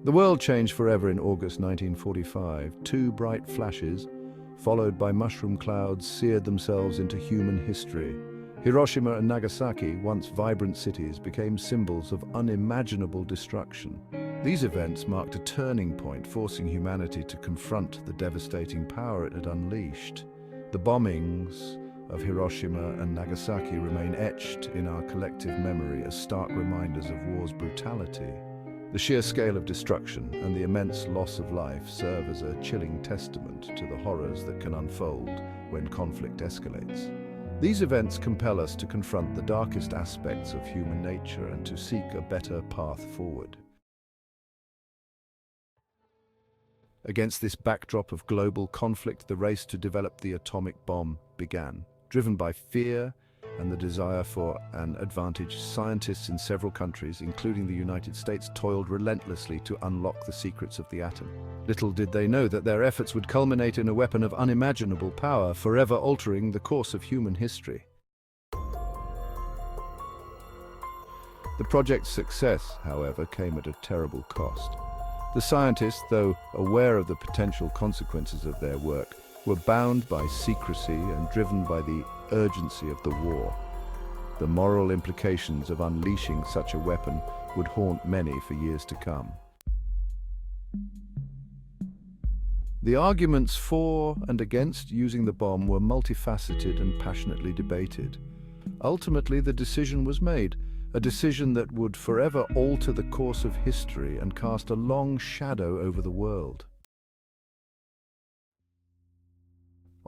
The world changed forever in August 1945. Two bright flashes, followed by mushroom clouds, seared themselves into human history. Hiroshima and Nagasaki, once vibrant cities, became symbols of unimaginable destruction. These events marked a turning point, forcing humanity to confront the devastating power it had unleashed. The bombings of Hiroshima and Nagasaki remain etched in our collective memory as stark reminders of war's brutality. The sheer scale of destruction and the immense loss of life serve as a chilling testament to the horrors that can unfold when conflict escalates. These events compel us to confront the darkest aspects of human nature and to seek a better path forward. Against this backdrop of global conflict, the race to develop the atomic bomb began. Driven by fear and the desire for an advantage, scientists in several countries, including the United States, toiled relentlessly to unlock the secrets of the atom. Little did they know that their efforts would culminate in a weapon of unimaginable power, forever altering the course of human history. The project's success, however, came at a terrible cost. The scientists, though aware of the potential consequences of their work, were bound by secrecy and driven by the urgency of the war. The moral implications of unleashing such a weapon would haunt many for years to come. The arguments for and against using the bomb were multifaceted and passionately debated. Ultimately, the decision was made, a decision that would forever alter the course of history and cast a long shadow over the world.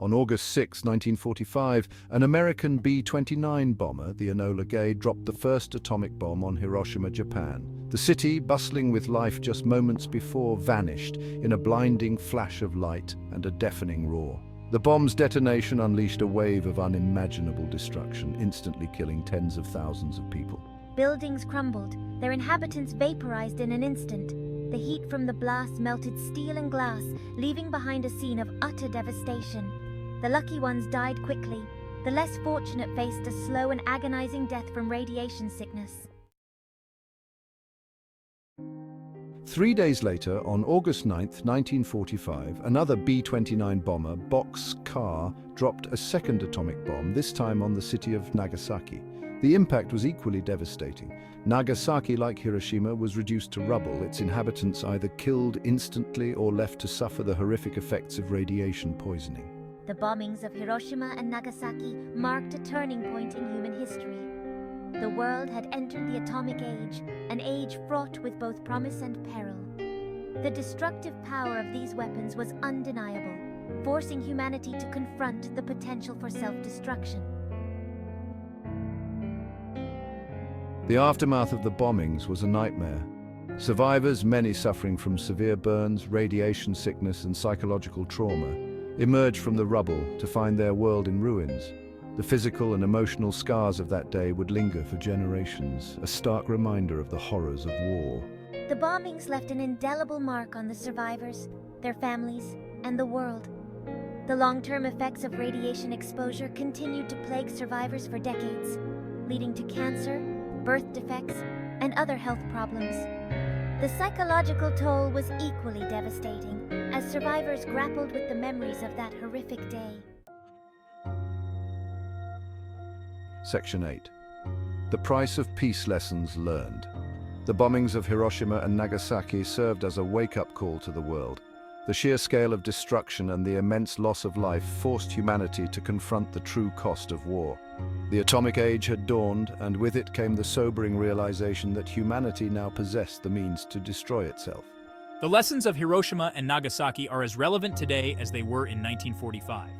On August 6, 1945, an American B-29 bomber, the Enola Gay, dropped the first atomic bomb on Hiroshima, Japan. The city, bustling with life just moments before, vanished in a blinding flash of light and a deafening roar. The bomb's detonation unleashed a wave of unimaginable destruction, instantly killing tens of thousands of people. Buildings crumbled, their inhabitants vaporized in an instant. The heat from the blast melted steel and glass, leaving behind a scene of utter devastation. The lucky ones died quickly. The less fortunate faced a slow and agonizing death from radiation sickness. 3 days later, on August 9, 1945, another B-29 bomber, Bockscar, dropped a second atomic bomb, this time on the city of Nagasaki. The impact was equally devastating. Nagasaki, like Hiroshima, was reduced to rubble, its inhabitants either killed instantly or left to suffer the horrific effects of radiation poisoning. The bombings of Hiroshima and Nagasaki marked a turning point in human history. The world had entered the atomic age, an age fraught with both promise and peril. The destructive power of these weapons was undeniable, forcing humanity to confront the potential for self-destruction. The aftermath of the bombings was a nightmare. Survivors, many suffering from severe burns, radiation sickness, and psychological trauma, emerged from the rubble to find their world in ruins. The physical and emotional scars of that day would linger for generations, a stark reminder of the horrors of war. The bombings left an indelible mark on the survivors, their families, and the world. The long-term effects of radiation exposure continued to plague survivors for decades, leading to cancer, birth defects, and other health problems. The psychological toll was equally devastating, as survivors grappled with the memories of that horrific day. Section 8. The price of peace lessons learned. The bombings of Hiroshima and Nagasaki served as a wake-up call to the world. The sheer scale of destruction and the immense loss of life forced humanity to confront the true cost of war. The atomic age had dawned, and with it came the sobering realization that humanity now possessed the means to destroy itself. The lessons of Hiroshima and Nagasaki are as relevant today as they were in 1945.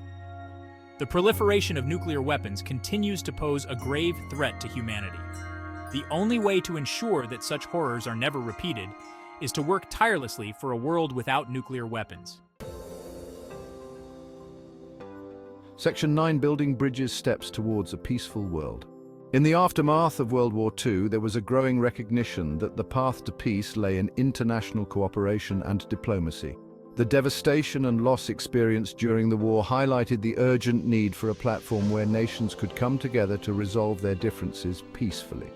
The proliferation of nuclear weapons continues to pose a grave threat to humanity. The only way to ensure that such horrors are never repeated is to work tirelessly for a world without nuclear weapons. Section 9. Building bridges, steps towards a peaceful world. In the aftermath of World War II, there was a growing recognition that the path to peace lay in international cooperation and diplomacy. The devastation and loss experienced during the war highlighted the urgent need for a platform where nations could come together to resolve their differences peacefully.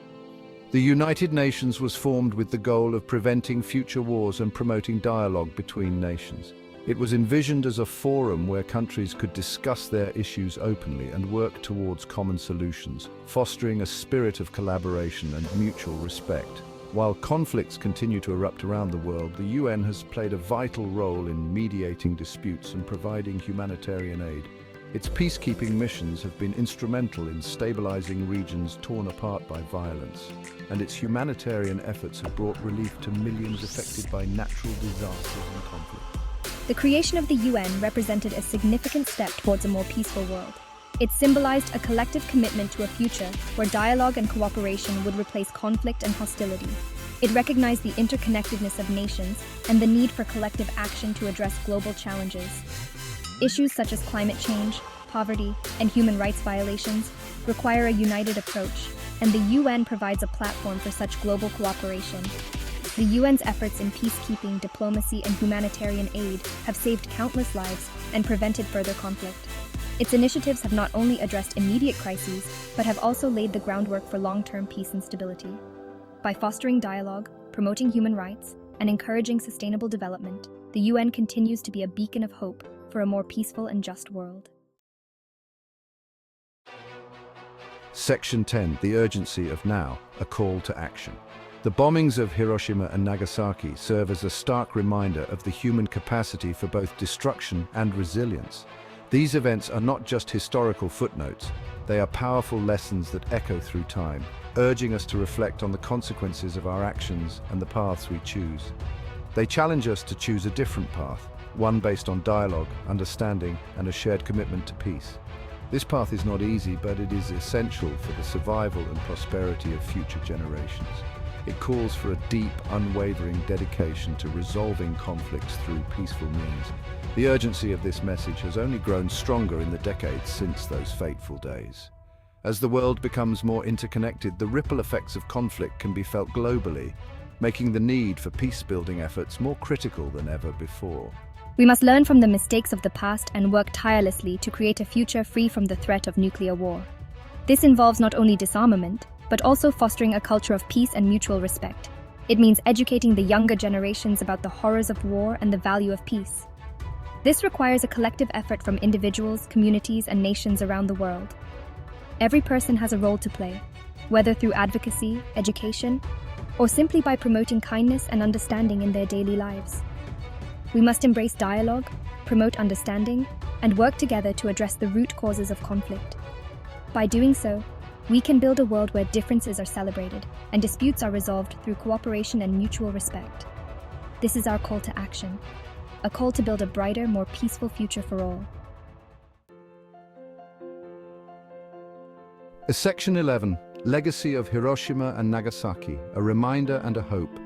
The United Nations was formed with the goal of preventing future wars and promoting dialogue between nations. It was envisioned as a forum where countries could discuss their issues openly and work towards common solutions, fostering a spirit of collaboration and mutual respect. While conflicts continue to erupt around the world, the UN has played a vital role in mediating disputes and providing humanitarian aid. Its peacekeeping missions have been instrumental in stabilizing regions torn apart by violence, and its humanitarian efforts have brought relief to millions affected by natural disasters and conflict. The creation of the UN represented a significant step towards a more peaceful world. It symbolized a collective commitment to a future where dialogue and cooperation would replace conflict and hostility. It recognized the interconnectedness of nations and the need for collective action to address global challenges. Issues such as climate change, poverty, and human rights violations require a united approach, and the UN provides a platform for such global cooperation. The UN's efforts in peacekeeping, diplomacy, and humanitarian aid have saved countless lives and prevented further conflict. Its initiatives have not only addressed immediate crises, but have also laid the groundwork for long-term peace and stability. By fostering dialogue, promoting human rights, and encouraging sustainable development, the UN continues to be a beacon of hope for a more peaceful and just world. Section 10, the urgency of now, a call to action. The bombings of Hiroshima and Nagasaki serve as a stark reminder of the human capacity for both destruction and resilience. These events are not just historical footnotes, they are powerful lessons that echo through time, urging us to reflect on the consequences of our actions and the paths we choose. They challenge us to choose a different path, one based on dialogue, understanding, and a shared commitment to peace. This path is not easy, but it is essential for the survival and prosperity of future generations. It calls for a deep, unwavering dedication to resolving conflicts through peaceful means. The urgency of this message has only grown stronger in the decades since those fateful days. As the world becomes more interconnected, the ripple effects of conflict can be felt globally, making the need for peace-building efforts more critical than ever before. We must learn from the mistakes of the past and work tirelessly to create a future free from the threat of nuclear war. This involves not only disarmament, but also fostering a culture of peace and mutual respect. It means educating the younger generations about the horrors of war and the value of peace. This requires a collective effort from individuals, communities, and nations around the world. Every person has a role to play, whether through advocacy, education, or simply by promoting kindness and understanding in their daily lives. We must embrace dialogue, promote understanding, and work together to address the root causes of conflict. By doing so, we can build a world where differences are celebrated and disputes are resolved through cooperation and mutual respect. This is our call to action, a call to build a brighter, more peaceful future for all. Section 11, Legacy of Hiroshima and Nagasaki, a reminder and a hope.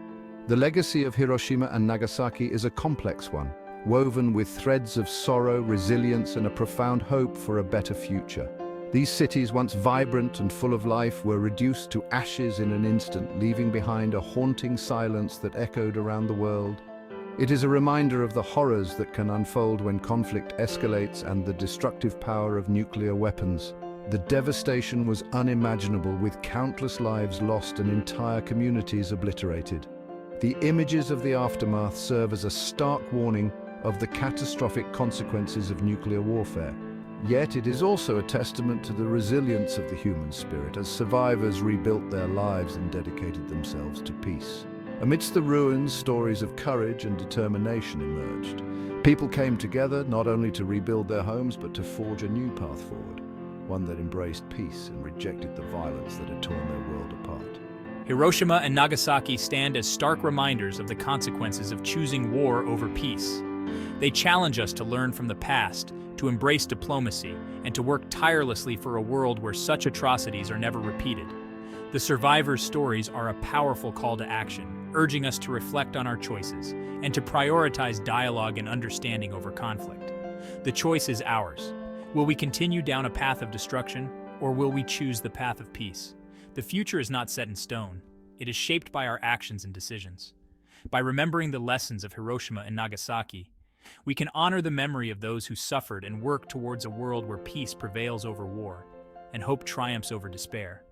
The legacy of Hiroshima and Nagasaki is a complex one, woven with threads of sorrow, resilience, and a profound hope for a better future. These cities, once vibrant and full of life, were reduced to ashes in an instant, leaving behind a haunting silence that echoed around the world. It is a reminder of the horrors that can unfold when conflict escalates and the destructive power of nuclear weapons. The devastation was unimaginable, with countless lives lost and entire communities obliterated. The images of the aftermath serve as a stark warning of the catastrophic consequences of nuclear warfare. Yet it is also a testament to the resilience of the human spirit as survivors rebuilt their lives and dedicated themselves to peace. Amidst the ruins, stories of courage and determination emerged. People came together not only to rebuild their homes but to forge a new path forward, one that embraced peace and rejected the violence that had torn their world apart. Hiroshima and Nagasaki stand as stark reminders of the consequences of choosing war over peace. They challenge us to learn from the past, to embrace diplomacy, and to work tirelessly for a world where such atrocities are never repeated. The survivors' stories are a powerful call to action, urging us to reflect on our choices and to prioritize dialogue and understanding over conflict. The choice is ours. Will we continue down a path of destruction, or will we choose the path of peace? The future is not set in stone. It is shaped by our actions and decisions. By remembering the lessons of Hiroshima and Nagasaki, we can honor the memory of those who suffered and work towards a world where peace prevails over war and hope triumphs over despair.